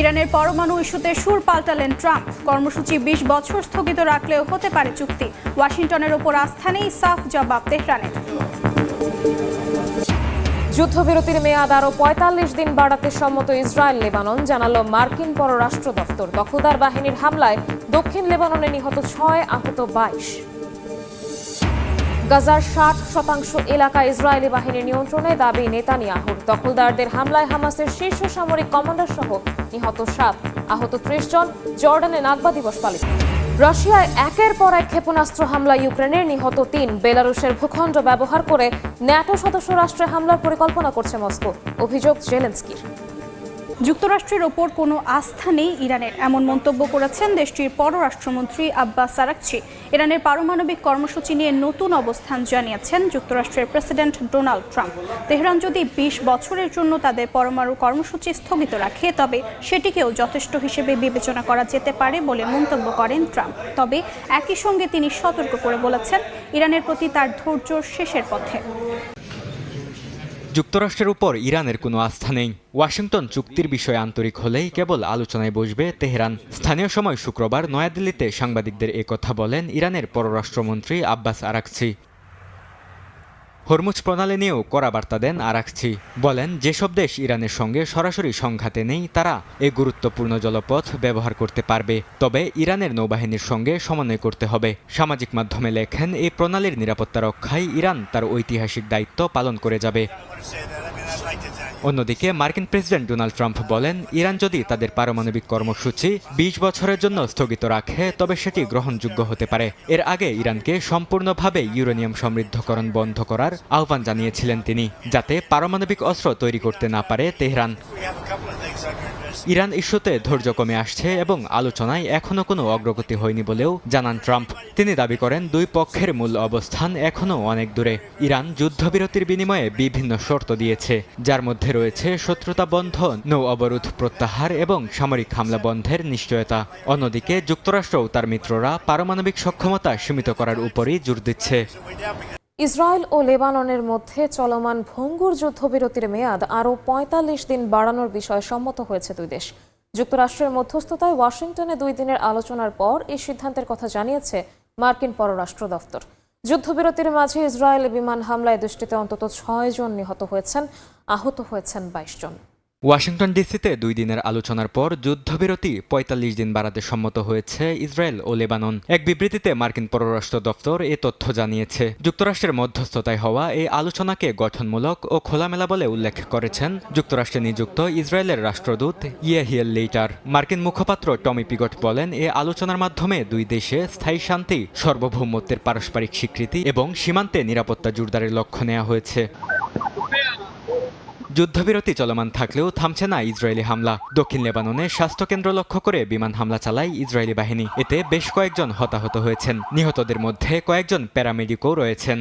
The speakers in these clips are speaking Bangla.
ইরানের পরমাণু ইস্যুতে সুর পাল্টালেন ট্রাম্প। কর্মসূচি ২০ বছর স্থগিত রাখলেও হতে পারে চুক্তি। ওয়াশিংটনের ওপর আস্থা নেই, সাফ জবাব তেহরানের। যুদ্ধবিরতির মেয়াদ আরও ৪৫ দিন বাড়াতে সম্মত ইসরায়েল লেবানন, জানালো মার্কিন পররাষ্ট্র দপ্তর। দখলদার বাহিনীর হামলায় দক্ষিণ লেবাননে নিহত ৬, আহত ২২। গাজার ৬০% এলাকা ইসরায়েলি বাহিনীর নিয়ন্ত্রণে, দাবি নেতানিয়াহুর। দখলদারদের হামলায় হামাসের শীর্ষ সামরিক কমান্ডার সহ নিহত ৭, আহত ৩০ জন। জর্ডানে নাকবা দিবস পালিত। রাশিয়ায় একের পর এক ক্ষেপণাস্ত্র হামলা ইউক্রেনের, নিহত ৩। বেলারুশের ভূখণ্ড ব্যবহার করে ন্যাটো সদস্য রাষ্ট্রে হামলার পরিকল্পনা করছে মস্কো, অভিযোগ জেলেনস্কির। যুক্তরাষ্ট্রের ওপর কোনো আস্থা নেই ইরানের, এমন মন্তব্য করেছেন দেশটির পররাষ্ট্রমন্ত্রী আব্বাস আরাকচি। ইরানের পারমাণবিক কর্মসূচি নিয়ে নতুন অবস্থান জানিয়েছেন যুক্তরাষ্ট্রের প্রেসিডেন্ট ডোনাল্ড ট্রাম্প। তেহরান যদি ২০ বছরের জন্য তাদের পরমাণু কর্মসূচি স্থগিত রাখে, তবে সেটিকেও যথেষ্ট হিসেবে বিবেচনা করা যেতে পারে বলে মন্তব্য করেন ট্রাম্প। তবে একই সঙ্গে তিনি সতর্ক করে বলেছেন, ইরানের প্রতি তার ধৈর্য শেষের পথে। যুক্তরাষ্ট্রের উপর ইরানের কোনো আস্থা নেই। ওয়াশিংটন চুক্তির বিষয়ে আন্তরিক হলেই কেবল আলোচনায় বসবে তেহরান। স্থানীয় সময় শুক্রবার নয়াদিল্লিতে সাংবাদিকদের একথা বলেন ইরানের পররাষ্ট্রমন্ত্রী আব্বাস আরাকচি। হরমুজ প্রণালী নিয়েও কড়া বার্তা দেন আরাকচি। বলেন, যেসব দেশ ইরানের সঙ্গে সরাসরি সংঘাতে নেই তারা এই গুরুত্বপূর্ণ জলপথ ব্যবহার করতে পারবে, তবে ইরানের নৌবাহিনীর সঙ্গে সমন্বয় করতে হবে। সামাজিক মাধ্যমে লেখেন, এই প্রণালীর নিরাপত্তা রক্ষায় ইরান তার ঐতিহাসিক দায়িত্ব পালন করে যাবে। অন্যদিকে মার্কিন প্রেসিডেন্ট ডোনাল্ড ট্রাম্প বলেন, ইরান যদি তাদের পারমাণবিক কর্মসূচি ২০ বছরের জন্য স্থগিত রাখে তবে সেটি গ্রহণযোগ্য হতে পারে। এর আগে ইরানকে সম্পূর্ণভাবে ইউরেনিয়াম সমৃদ্ধকরণ বন্ধ করার আহ্বান জানিয়েছিলেন তিনি, যাতে পারমাণবিক অস্ত্র তৈরি করতে না পারে তেহরান। ইরান ইস্যুতে ধৈর্য কমে আসছে এবং আলোচনায় এখনও কোনো অগ্রগতি হয়নি বলেও জানান ট্রাম্প। তিনি দাবি করেন, দুই পক্ষের মূল অবস্থান এখনও অনেক দূরে। ইরান যুদ্ধবিরতির বিনিময়ে বিভিন্ন শর্ত দিয়েছে, যার মধ্যে রয়েছে শত্রুতা বন্ধ, নৌ অবরোধ প্রত্যাহার এবং সামরিক হামলা বন্ধের নিশ্চয়তা। অন্যদিকে যুক্তরাষ্ট্রও তার মিত্ররা পারমাণবিক সক্ষমতা সীমিত করার উপরই জোর দিচ্ছে। ইসরায়েল ও লেবাননের মধ্যে চলমান ভঙ্গুর যুদ্ধবিরতির মেয়াদ আরও ৪৫ দিন বাড়ানোর বিষয়ে সম্মত হয়েছে দুই দেশ। যুক্তরাষ্ট্রের মধ্যস্থতায় ওয়াশিংটনে ২ দিনের আলোচনার পর এই সিদ্ধান্তের কথা জানিয়েছে মার্কিন পররাষ্ট্র দফতর। যুদ্ধবিরতির মাঝে ইসরায়েলি বিমান হামলায় দেশটিতে অন্তত ৬ জন নিহত হয়েছেন, আহত হয়েছেন ২২ জন। ওয়াশিংটন ডিসিতে ২ দিনের আলোচনার পর যুদ্ধবিরতি ৪৫ দিন বাড়াতে সম্মত হয়েছে ইসরায়েল ও লেবানন। এক বিবৃতিতে মার্কিন পররাষ্ট্র দপ্তর এ তথ্য জানিয়েছে। যুক্তরাষ্ট্রের মধ্যস্থতায় হওয়া এই আলোচনাকে গঠনমূলক ও খোলামেলা বলে উল্লেখ করেছেন যুক্তরাষ্ট্রে নিযুক্ত ইসরায়েলের রাষ্ট্রদূত ইয়েহিয়েল লেইটার। মার্কিন মুখপাত্র টমি পিগট বলেন, এ আলোচনার মাধ্যমে দুই দেশে স্থায়ী শান্তি, সার্বভৌমত্বের পারস্পরিক স্বীকৃতি এবং সীমান্তে নিরাপত্তা জোরদারের লক্ষ্য নেওয়া হয়েছে। যুদ্ধবিরতি চলমান থাকলেও থামছে না ইসরায়েলি হামলা। দক্ষিণ লেবাননে স্বাস্থ্যকেন্দ্র লক্ষ্য করে বিমান হামলা চালায় ইসরায়েলি বাহিনী। এতে বেশ কয়েকজন হতাহত হয়েছেন। নিহতদের মধ্যে কয়েকজন প্যারামেডিকও রয়েছেন।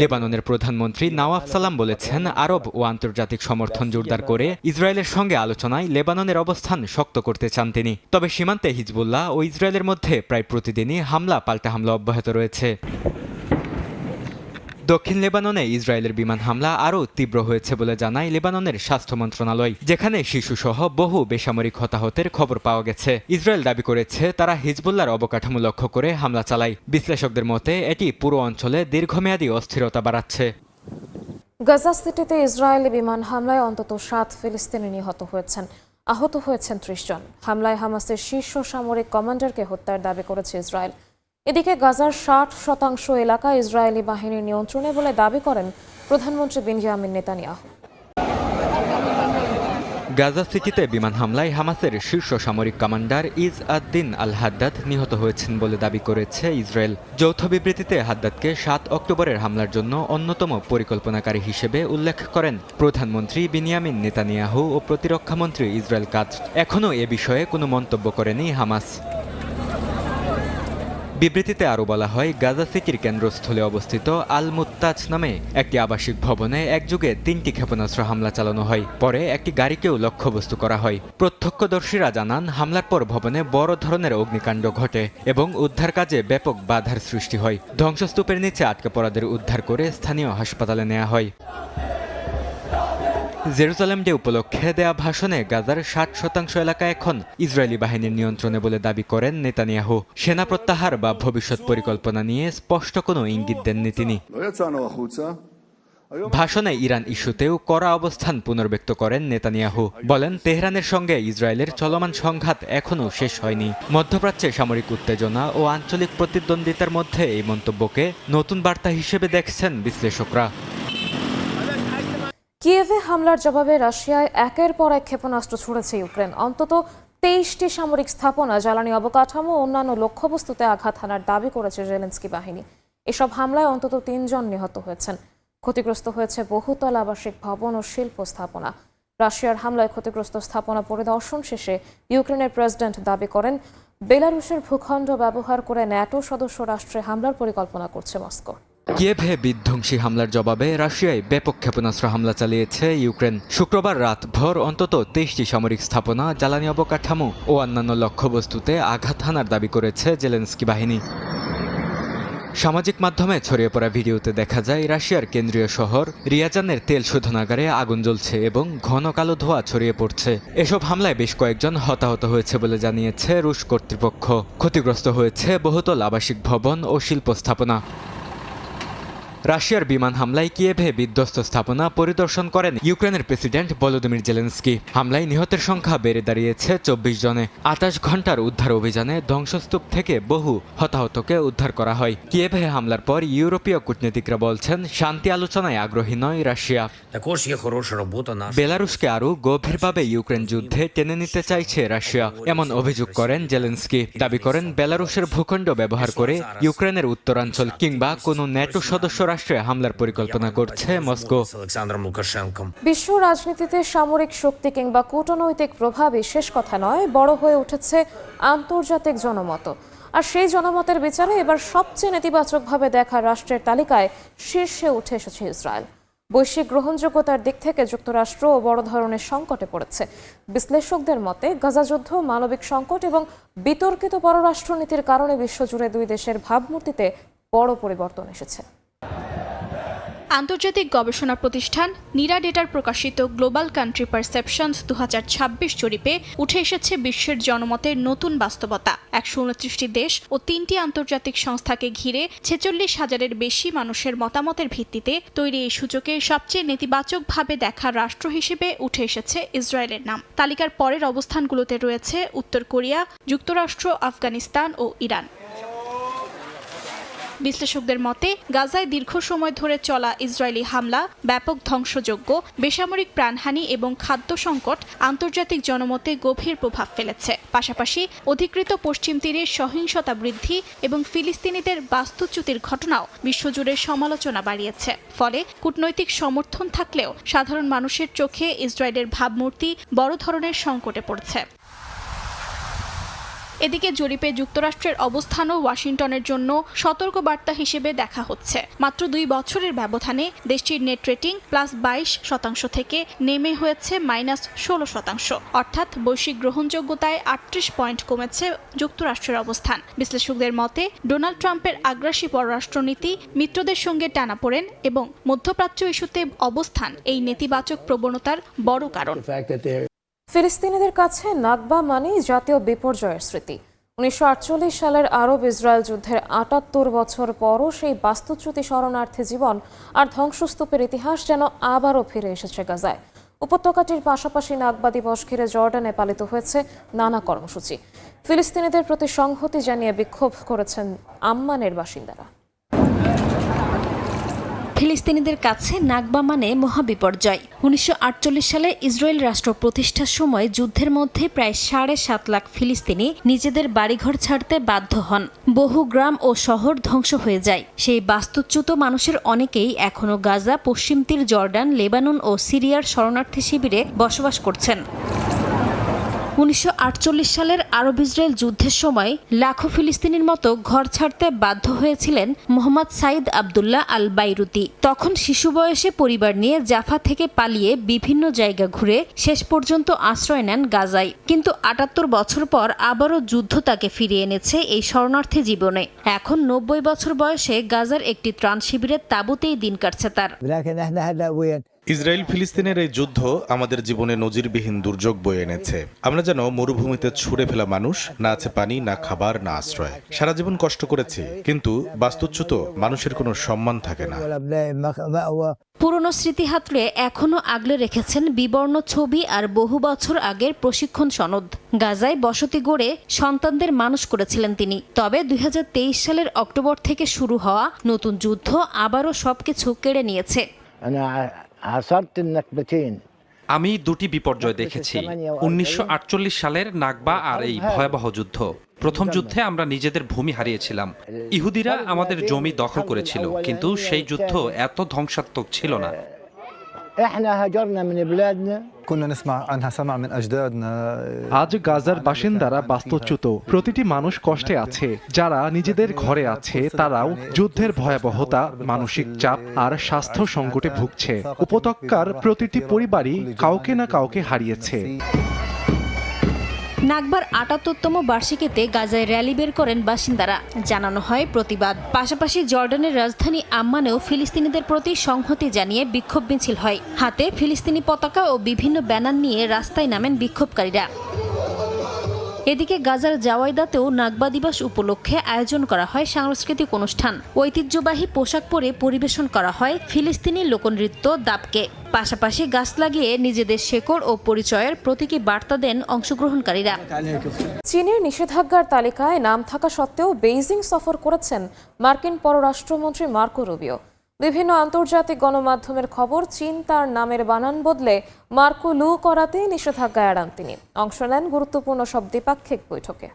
লেবাননের প্রধানমন্ত্রী নওয়াফ সালাম বলেছেন, আরব ও আন্তর্জাতিক সমর্থন জোরদার করে ইসরায়েলের সঙ্গে আলোচনায় লেবাননের অবস্থান শক্ত করতে চান তিনি। তবে সীমান্তে হিজবুল্লাহ ও ইসরায়েলের মধ্যে প্রায় প্রতিদিনই হামলা পাল্টা হামলা অব্যাহত রয়েছে। দক্ষিণ লেবাননে ইসরায়েলের বিমান হামলা আরও তীব্র হয়েছে বলে জানায় লেবাননের স্বাস্থ্য মন্ত্রণালয়, যেখানে শিশুসহ বহু বেসামরিক হতাহতের খবর পাওয়া গেছে। ইসরায়েল দাবি করেছে তারা হিজবুল্লাহর অবকাঠামো লক্ষ্য করে হামলা চালায়। বিশ্লেষকদের মতে এটি পুরো অঞ্চলে দীর্ঘমেয়াদী অস্থিরতা বাড়াচ্ছে। গাজা সিটিতে ইসরায়েলি বিমান হামলায় অন্তত ৭ ফিলিস্তিনি নিহত হয়েছেন, আহত হয়েছেন ৩০ জন। হামলায় হামাসের শীর্ষ সামরিক কমান্ডারকে হত্যার দাবি করেছে ইসরায়েল। এদিকে গাজার ৬০% এলাকা ইসরায়েলি বাহিনীর নিয়ন্ত্রণে বলে দাবি করেন প্রধানমন্ত্রী বেঞ্জামিন নেতানিয়াহু। গাজা সিটিতে বিমান হামলায় হামাসের শীর্ষ সামরিক কমান্ডার ইজ আদ-দিন আল হাদ্দাদ নিহত হয়েছেন বলে দাবি করেছে ইসরায়েল। যৌথ বিবৃতিতে হাদ্দাদকে ৭ অক্টোবরের হামলার জন্য অন্যতম পরিকল্পনাকারী হিসেবে উল্লেখ করেন প্রধানমন্ত্রী বেনিয়ামিন নেতানিয়াহু ও প্রতিরক্ষামন্ত্রী ইসরায়েল কাৎজ। এখনও এ বিষয়ে কোনো মন্তব্য করেনি হামাস। বিবৃতিতে আরও বলা হয়, গাজা সিটির কেন্দ্রস্থলে অবস্থিত আল মুত্তাজ নামে একটি আবাসিক ভবনে একযোগে ৩টি ক্ষেপণাস্ত্র হামলা চালানো হয়। পরে একটি গাড়িকেও লক্ষ্যবস্তু করা হয়। প্রত্যক্ষদর্শীরা জানান, হামলার পর ভবনে বড় ধরনের অগ্নিকাণ্ড ঘটে এবং উদ্ধার কাজে ব্যাপক বাধার সৃষ্টি হয়। ধ্বংসস্তূপের নিচে আটকে পড়াদের উদ্ধার করে স্থানীয় হাসপাতালে নেওয়া হয়। জেরুজালেম ডে উপলক্ষে দেয়া ভাষণে গাজার 60% এলাকা এখন ইসরায়েলি বাহিনীর নিয়ন্ত্রণে বলে দাবি করেন নেতানিয়াহু। সেনা প্রত্যাহার বা ভবিষ্যৎ পরিকল্পনা নিয়ে স্পষ্ট কোনো ইঙ্গিত দেননি তিনি। ভাষণে ইরান ইস্যুতেও কড়া অবস্থান পুনর্ব্যক্ত করেন নেতানিয়াহু। বলেন, তেহরানের সঙ্গে ইসরায়েলের চলমান সংঘাত এখনও শেষ হয়নি। মধ্যপ্রাচ্যে সামরিক উত্তেজনা ও আঞ্চলিক প্রতিদ্বন্দ্বিতার মধ্যে এই মন্তব্যকে নতুন বার্তা হিসেবে দেখছেন বিশ্লেষকরা। কিয়েভে হামলার জবাবে রাশিয়ায় একের পর এক ক্ষেপণাস্ত্র ছুড়েছে ইউক্রেন। অন্তত 23টি সামরিক স্থাপনা, জ্বালানি অবকাঠামো ও অন্যান্য লক্ষ্যবস্তুতে আঘাত হানার দাবি করেছে জেলেনস্কি বাহিনী। এসব হামলায় অন্তত 3 জন নিহত হয়েছেন। ক্ষতিগ্রস্ত হয়েছে বহুতল আবাসিক ভবন ও শিল্প স্থাপনা। রাশিয়ার হামলায় ক্ষতিগ্রস্ত স্থাপনা পরিদর্শন শেষে ইউক্রেনের প্রেসিডেন্ট দাবি করেন, বেলারুশের ভূখণ্ড ব্যবহার করে ন্যাটো সদস্য রাষ্ট্রে হামলার পরিকল্পনা করছে মস্কো। কিয়েভে বিধ্বংসী হামলার জবাবে রাশিয়ায় ব্যাপক ক্ষেপণাস্ত্র হামলা চালিয়েছে ইউক্রেন। শুক্রবার রাতভর অন্তত 23টি সামরিক স্থাপনা, জ্বালানি অবকাঠামো ও অন্যান্য লক্ষ্যবস্তুতে আঘাত হানার দাবি করেছে জেলেনস্কি বাহিনী। সামাজিক মাধ্যমে ছড়িয়ে পড়া ভিডিওতে দেখা যায় রাশিয়ার কেন্দ্রীয় শহর রিয়াজানের তেল শোধনাগারে আগুন জ্বলছে এবং ঘন কালো ধোঁয়া ছড়িয়ে পড়ছে। এসব হামলায় বেশ কয়েকজন হতাহত হয়েছে বলে জানিয়েছে রুশ কর্তৃপক্ষ। ক্ষতিগ্রস্ত হয়েছে বহুতল আবাসিক ভবন ও শিল্প স্থাপনা। রাশিয়ার বিমান হামলায় কিয়েভে বিধ্বস্ত স্থাপনা পরিদর্শন করেন ইউক্রেনের প্রেসিডেন্ট ভলোদিমির জেলেনস্কি। হামলায় নিহতের সংখ্যা বেড়ে দাঁড়িয়েছে 24 জনে। 28 ঘন্টার উদ্ধার অভিযানে ধ্বংসস্তূপ থেকে বহু হতাহতকে উদ্ধার করা হয়। কিয়েভে হামলার পর ইউরোপীয় কূটনীতিকরা বলছেন, শান্তি আলোচনায় আগ্রহী নয় রাশিয়া। বেলারুশকে আরও গভীরভাবে ইউক্রেন যুদ্ধে টেনে নিতে চাইছে রাশিয়া, এমন অভিযোগ করেন জেলেনস্কি। দাবি করেন, বেলারুশের ভূখণ্ড ব্যবহার করে ইউক্রেনের উত্তরাঞ্চল কিংবা কোনো ন্যাটো সদস্য রাষ্ট্রে হামলার পরিকল্পনা করছে মস্কো। বিশ্ব রাজনীতিতে সামরিক শক্তি কিংবা কূটনৈতিক প্রভাবই শেষ কথা নয়, বড় হয়ে উঠেছে আন্তর্জাতিক জনমত। আর সেই জনমতের বিচারে এবার সবচেয়ে নেতিবাচকভাবে দেখা রাষ্ট্রের তালিকায় শীর্ষে উঠে এসেছে ইসরায়েল। বৈশ্বিক গ্রহণযোগ্যতার দিক থেকে যুক্তরাষ্ট্রও বড় ধরনের সংকটে পড়েছে। বিশ্লেষকদের মতে গাজা যুদ্ধ, মানবিক সংকট এবং বিতর্কিত পররাষ্ট্রনীতির কারণে বিশ্বজুড়ে দুই দেশের ভাবমূর্তিতে বড় পরিবর্তন এসেছে। আন্তর্জাতিক গবেষণা প্রতিষ্ঠান নিরা ডেটার প্রকাশিত গ্লোবাল কান্ট্রি পারসেপশনস 2026 জরিপে উঠে এসেছে বিশ্বের জনমতের নতুন বাস্তবতা। 129টি দেশ ও 3টি আন্তর্জাতিক সংস্থাকে ঘিরে 46,000-এর বেশি মানুষের মতামতের ভিত্তিতে তৈরি এই সূচকে সবচেয়ে নেতিবাচকভাবে দেখা রাষ্ট্র হিসেবে উঠে এসেছে ইসরায়েলের নাম। তালিকার পরের অবস্থানগুলোতে রয়েছে উত্তর কোরিয়া, যুক্তরাষ্ট্র, আফগানিস্তান ও ইরান। বিশ্লেষকদের মতে গাজায় দীর্ঘ সময় ধরে চলা ইসরায়েলি হামলা, ব্যাপক ধ্বংসযজ্ঞ, বেসামরিক প্রাণহানি এবং খাদ্য সংকট আন্তর্জাতিক জনমতে গভীর প্রভাব ফেলেছে। পাশাপাশি অধিকৃত পশ্চিম তীরে সহিংসতা বৃদ্ধি এবং ফিলিস্তিনিদের বাস্তুচ্যুতির ঘটনাও বিশ্বজুড়ে সমালোচনা বাড়িয়েছে। ফলে কূটনৈতিক সমর্থন থাকলেও সাধারণ মানুষের চোখে ইসরায়েলের ভাবমূর্তি বড় ধরনের সংকটে পড়ছে। এদিকে জরিপে যুক্তরাষ্ট্রের অবস্থানও ওয়াশিংটনের জন্য সতর্কবার্তা হিসেবে দেখা হচ্ছে। মাত্র 2 বছরের ব্যবধানে দেশটির নেট রেটিং +22% থেকে নেমে হয়েছে -16%। অর্থাৎ বৈশ্বিক গ্রহণযোগ্যতায় 38 পয়েন্ট কমেছে যুক্তরাষ্ট্রের অবস্থান। বিশ্লেষকদের মতে ডোনাল্ড ট্রাম্পের আগ্রাসী পররাষ্ট্রনীতি, মিত্রদের সঙ্গে টানাপোড়েন এবং মধ্যপ্রাচ্য ইস্যুতে অবস্থান এই নেতিবাচক প্রবণতার বড় কারণ। ফিলিস্তিনিদের কাছে নাকবা মানে জাতীয় বিপর্যয়ের স্মৃতি। 1948 সালের আরব ইসরায়েল যুদ্ধের 78 বছর পরও সেই বাস্তুচ্যুতি শরণার্থী জীবন আর ধ্বংসস্তূপের ইতিহাস যেন আবারও ফিরে এসেছে গাজায়। উপত্যকাটির পাশাপাশি নাকবা দিবস ঘিরে জর্ডানে পালিত হয়েছে নানা কর্মসূচি। ফিলিস্তিনিদের প্রতি সংহতি জানিয়ে বিক্ষোভ করেছেন আম্মানের বাসিন্দারা। ফিলিস্তিনিদের কাছে নাকবা মানে মহাবিপর্যয়। 1948 সালে ইসরায়েল রাষ্ট্র প্রতিষ্ঠার সময় যুদ্ধের মধ্যে প্রায় 7.5 লাখ ফিলিস্তিনি নিজেদের বাড়িঘর ছাড়তে বাধ্য হন। বহু গ্রাম ও শহর ধ্বংস হয়ে যায়। সেই বাস্তুচ্যুত মানুষের অনেকেই এখনও গাজা, পশ্চিম তীর, জর্ডান, লেবানন ও সিরিয়ার শরণার্থী শিবিরে বসবাস করছেন। 1948 সালের আরব ইসরায়েল যুদ্ধের সময় লাখো ফিলিস্তিনির মতো ঘর ছাড়তে বাধ্য হয়েছিলেন মোহাম্মদ সাইদ আবদুল্লাহ আল বাইরুতি। তখন শিশু বয়সে পরিবার নিয়ে জাফা থেকে পালিয়ে বিভিন্ন জায়গা ঘুরে শেষ পর্যন্ত আশ্রয় নেন গাজায়। কিন্তু 78 বছর পর আবারও যুদ্ধ তাকে ফিরিয়ে এনেছে এই শরণার্থী জীবনে। এখন 90 বছর বয়সে গাজার একটি ত্রাণ শিবিরের তাঁবুতেই দিন কাটছে তার। ইসরায়েল ফিলিস্তিনের এই যুদ্ধ আমাদের জীবনে নজিরবিহীন দুর্যোগ বয়ে এনেছে। আমরা যেন মরুভূমিতে ছুঁড়ে ফেলা মানুষ, না আছে পানি, না খাবার, না আশ্রয়। সারা জীবন কষ্ট করেছি, কিন্তু বাস্তুচ্যুত মানুষের কোনো সম্মান থাকে না। পুরনো স্মৃতি হাতড়ে এখনও আগলে রেখেছেন বিবর্ণ ছবি আর বহু বছর আগের প্রশিক্ষণ সনদ। গাজায় বসতি গড়ে সন্তানদের মানুষ করেছিলেন তিনি। তবে 2023 সালের অক্টোবর থেকে শুরু হওয়া নতুন যুদ্ধ আবারও সবকিছু কেড়ে নিয়েছে। আমি দুটি বিপর্যয় দেখেছি, 1948 সালের নাকবা আর এই ভয়াবহ যুদ্ধ। প্রথম যুদ্ধে আমরা নিজেদের ভূমি হারিয়েছিলাম। ইহুদিরা আমাদের জমি দখল করেছিল, কিন্তু সেই যুদ্ধ এত ধ্বংসাত্মক ছিল না। আজ গাজার বাসিন্দারা বাস্তুচ্যুত, প্রতিটি মানুষ কষ্টে আছে। যারা নিজেদের ঘরে আছে তারাও যুদ্ধের ভয়াবহতা, মানসিক চাপ আর স্বাস্থ্য সংকটে ভুগছে। উপত্যকার প্রতিটি পরিবারই কাউকে না কাউকে হারিয়েছে। নাকবার ৭৮তম বার্ষিকীতে গাজায় র্যালি বের করেন বাসিন্দারা, জানানো হয় প্রতিবাদ। পাশাপাশি জর্ডানের রাজধানী আম্মানেও ফিলিস্তিনিদের প্রতি সংহতি জানিয়ে বিক্ষোভ মিছিল হয়। হাতে ফিলিস্তিনি পতাকা ও বিভিন্ন ব্যানার নিয়ে রাস্তায় নামেন বিক্ষোভকারীরা। এদিকে গাজার জাওয়াইদাতেও নাকবা দিবস উপলক্ষে আয়োজন করা হয় সাংস্কৃতিক অনুষ্ঠান। ঐতিহ্যবাহী পোশাক পরে পরিবেশন করা হয় ফিলিস্তিনি লোকনৃত্য দাবকে। পাশাপাশি গাছ লাগিয়ে নিজেদের শেকড় ও পরিচয়ের প্রতীকী বার্তা দেন অংশগ্রহণকারীরা। চীনের নিষেধাজ্ঞার তালিকায় নাম থাকা সত্ত্বেও বেইজিং সফর করেছেন মার্কিন পররাষ্ট্রমন্ত্রী মার্কো রুবিও। বিভিন্ন আন্তর্জাতিক গণমাধ্যমের খবর, চীন তার নামের বানান বদলে মার্কো লু করাতে নিষেধাজ্ঞা এড়ান তিনি। অংশ নেন গুরুত্বপূর্ণ সব দ্বিপাক্ষিক বৈঠকে।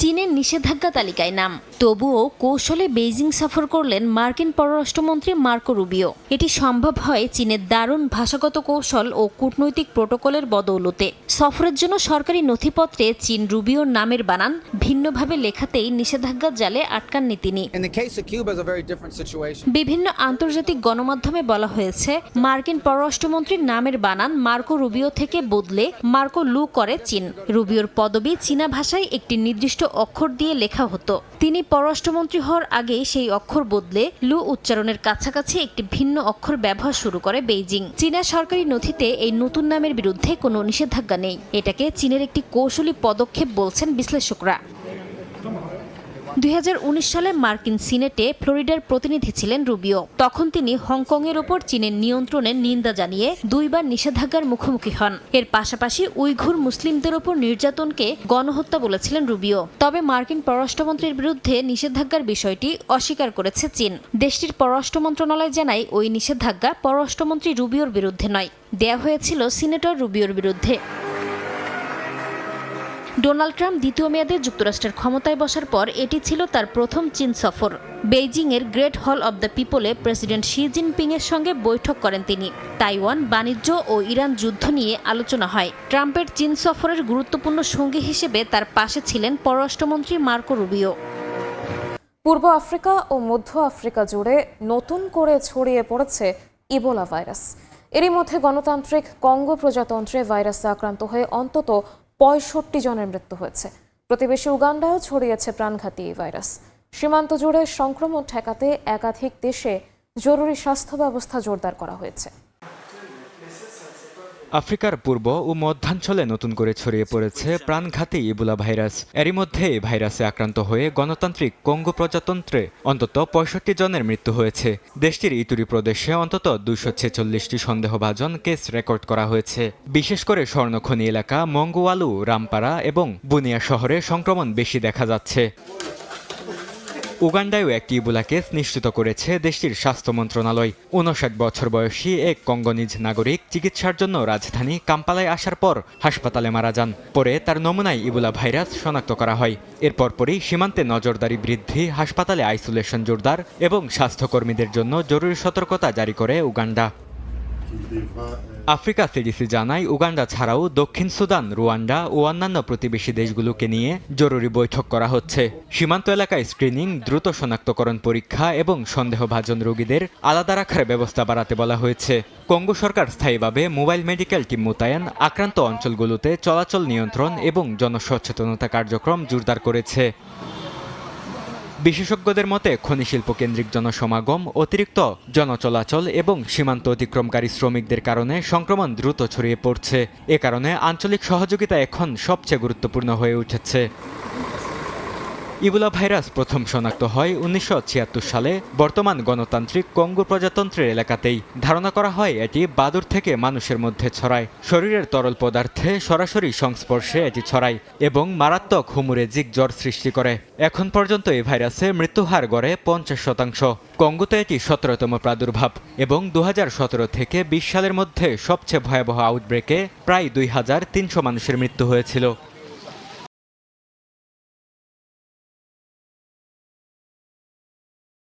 চীনের নিষেধাজ্ঞা তালিকায় নাম, তবুও কৌশলে বেইজিং সফর করলেন মার্কিন পররাষ্ট্রমন্ত্রী মার্কো রুবিও। এটি সম্ভব হয় চীনের দারুণ ভাষাগত কৌশল ও কূটনৈতিক প্রটোকলের বদৌলতে। সফরের জন্য সরকারি নথিপত্রে চীন রুবিওর নামের বানান ভিন্নভাবে লেখাতেই নিষেধাজ্ঞার জালে আটকাননি তিনি। বিভিন্ন আন্তর্জাতিক গণমাধ্যমে বলা হয়েছে, মার্কিন পররাষ্ট্রমন্ত্রীর নামের বানান মার্কো রুবিও থেকে বদলে মার্কো লু করে চীন। রুবিওর পদবি চীনা ভাষায় একটি নির্দিষ্ট অক্ষর দিয়ে লেখা হতো। তিনি পররাষ্ট্রমন্ত্রী হওয়ার আগেই সেই অক্ষর বদলে লু উচ্চারণের কাছাকাছি একটি ভিন্ন অক্ষর ব্যবহার শুরু করে বেইজিং। চীনা সরকারি নথিতে এই নতুন নামের বিরুদ্ধে কোনো নিষেধাজ্ঞা নেই। এটাকে চীনের একটি কৌশলী পদক্ষেপ বলছেন বিশ্লেষকরা। 2019 সালে মার্কিন সিনেটে ফ্লোরিডার প্রতিনিধি ছিলেন রুবিও। তখন তিনি হংকংয়ের ওপর চীনের নিয়ন্ত্রণের নিন্দা জানিয়ে দুইবার নিষেধাজ্ঞার মুখোমুখি হন। এর পাশাপাশি উইঘুর মুসলিমদের ওপর নির্যাতনকে গণহত্যা বলেছিলেন রুবিও। তবে মার্কিন পররাষ্ট্রমন্ত্রীর বিরুদ্ধে নিষেধাজ্ঞার বিষয়টি অস্বীকার করেছে চীন। দেশটির পররাষ্ট্র মন্ত্রণালয় জানায়, ওই নিষেধাজ্ঞা পররাষ্ট্রমন্ত্রী রুবিওর বিরুদ্ধে নয়, দেয়া হয়েছিল সিনেটর রুবিওর বিরুদ্ধে। ডোনাল্ড ট্রাম্প দ্বিতীয় মেয়াদে যুক্তরাষ্ট্রের ক্ষমতায় বসার পর এটি ছিল তার প্রথম চীন সফর। বেইজিংয়ের গ্রেট হল অব দ্য পিপলে প্রেসিডেন্ট শি জিনপিংয়ের সঙ্গে বৈঠক করেন তিনি। তাইওয়ান, বাণিজ্য ও ইরান যুদ্ধ নিয়ে আলোচনা হয়। ট্রাম্পের চীন সফরের গুরুত্বপূর্ণ সঙ্গী হিসেবে তার পাশে ছিলেন পররাষ্ট্রমন্ত্রী মার্কো রুবিও। পূর্ব আফ্রিকা ও মধ্য আফ্রিকা জুড়ে নতুন করে ছড়িয়ে পড়েছে ইবোলা ভাইরাস। এরই মধ্যে গণতান্ত্রিক কঙ্গো প্রজাতন্ত্রে ভাইরাসে আক্রান্ত হয়ে অন্তত 65 জনের মৃত্যু হয়েছে। প্রতিবেশী উগান্ডায়ও ছড়িয়েছে প্রাণঘাতী এই ভাইরাস। সীমান্ত জুড়ে সংক্রমণ ঠেকাতে একাধিক দেশে জরুরি স্বাস্থ্য ব্যবস্থা জোরদার করা হয়েছে। আফ্রিকার পূর্ব ও মধ্যাঞ্চলে নতুন করে ছড়িয়ে পড়েছে প্রাণঘাতী ইবোলা ভাইরাস। এরই মধ্যে এই ভাইরাসে আক্রান্ত হয়ে গণতান্ত্রিক কঙ্গো প্রজাতন্ত্রে অন্তত 65 জনের মৃত্যু হয়েছে। দেশটির ইতুরি প্রদেশে অন্তত 246টি সন্দেহভাজন কেস রেকর্ড করা হয়েছে। বিশেষ করে স্বর্ণখনি এলাকা মঙ্গুয়ালু, রামপারা এবং বুনিয়া শহরে সংক্রমণ বেশি দেখা যাচ্ছে। উগান্ডায়ও একটি ইবোলা কেস নিশ্চিত করেছে দেশটির স্বাস্থ্য মন্ত্রণালয়। 59 বছর বয়সী এক কঙ্গোনিজ নাগরিক চিকিৎসার জন্য রাজধানী কাম্পালায় আসার পর হাসপাতালে মারা যান। পরে তার নমুনায় ইবোলা ভাইরাস শনাক্ত করা হয়। এরপর পরই সীমান্তে নজরদারি বৃদ্ধি, হাসপাতালে আইসোলেশন জোরদার এবং স্বাস্থ্যকর্মীদের জন্য জরুরি সতর্কতা জারি করে উগান্ডা। আফ্রিকা সিডিসি জানায়, উগান্ডা ছাড়াও দক্ষিণ সুদান, রুয়ান্ডা ও অন্যান্য প্রতিবেশী দেশগুলোকে নিয়ে জরুরি বৈঠক করা হচ্ছে। সীমান্ত এলাকায় স্ক্রিনিং, দ্রুত শনাক্তকরণ পরীক্ষা এবং সন্দেহভাজন রোগীদের আলাদা রাখার ব্যবস্থা বাড়াতে বলা হয়েছে। কঙ্গো সরকার স্থায়ীভাবে মোবাইল মেডিকেল টিম মোতায়েন, আক্রান্ত অঞ্চলগুলোতে চলাচল নিয়ন্ত্রণ এবং জনসচেতনতা কার্যক্রম জোরদার করেছে। বিশেষজ্ঞদের মতে খনি শিল্প কেন্দ্রিক জনসমাগম, অতিরিক্ত জনচলাচল এবং সীমান্ত অতিক্রমকারী শ্রমিকদের কারণে সংক্রমণ দ্রুত ছড়িয়ে পড়ছে। এ কারণে আঞ্চলিক সহযোগিতা এখন সবচেয়ে গুরুত্বপূর্ণ হয়ে উঠেছে। ইবোলা ভাইরাস প্রথম শনাক্ত হয় 1976 সালে বর্তমান গণতান্ত্রিক কঙ্গো প্রজাতন্ত্রের এলাকাতেই। ধারণা করা হয় এটি বাদুড় থেকে মানুষের মধ্যে ছড়ায়। শরীরের তরল পদার্থে সরাসরি সংস্পর্শে এটি ছড়ায় এবং মারাত্মক হেমোরেজিক জ্বর সৃষ্টি করে। এখন পর্যন্ত এই ভাইরাসে মৃত্যুহার গড়ে 50%। কঙ্গোতে এটি 17তম প্রাদুর্ভাব এবং 2017 থেকে 20 সালের মধ্যে সবচেয়ে ভয়াবহ আউটব্রেকে প্রায় 2300 মানুষের মৃত্যু হয়েছিল।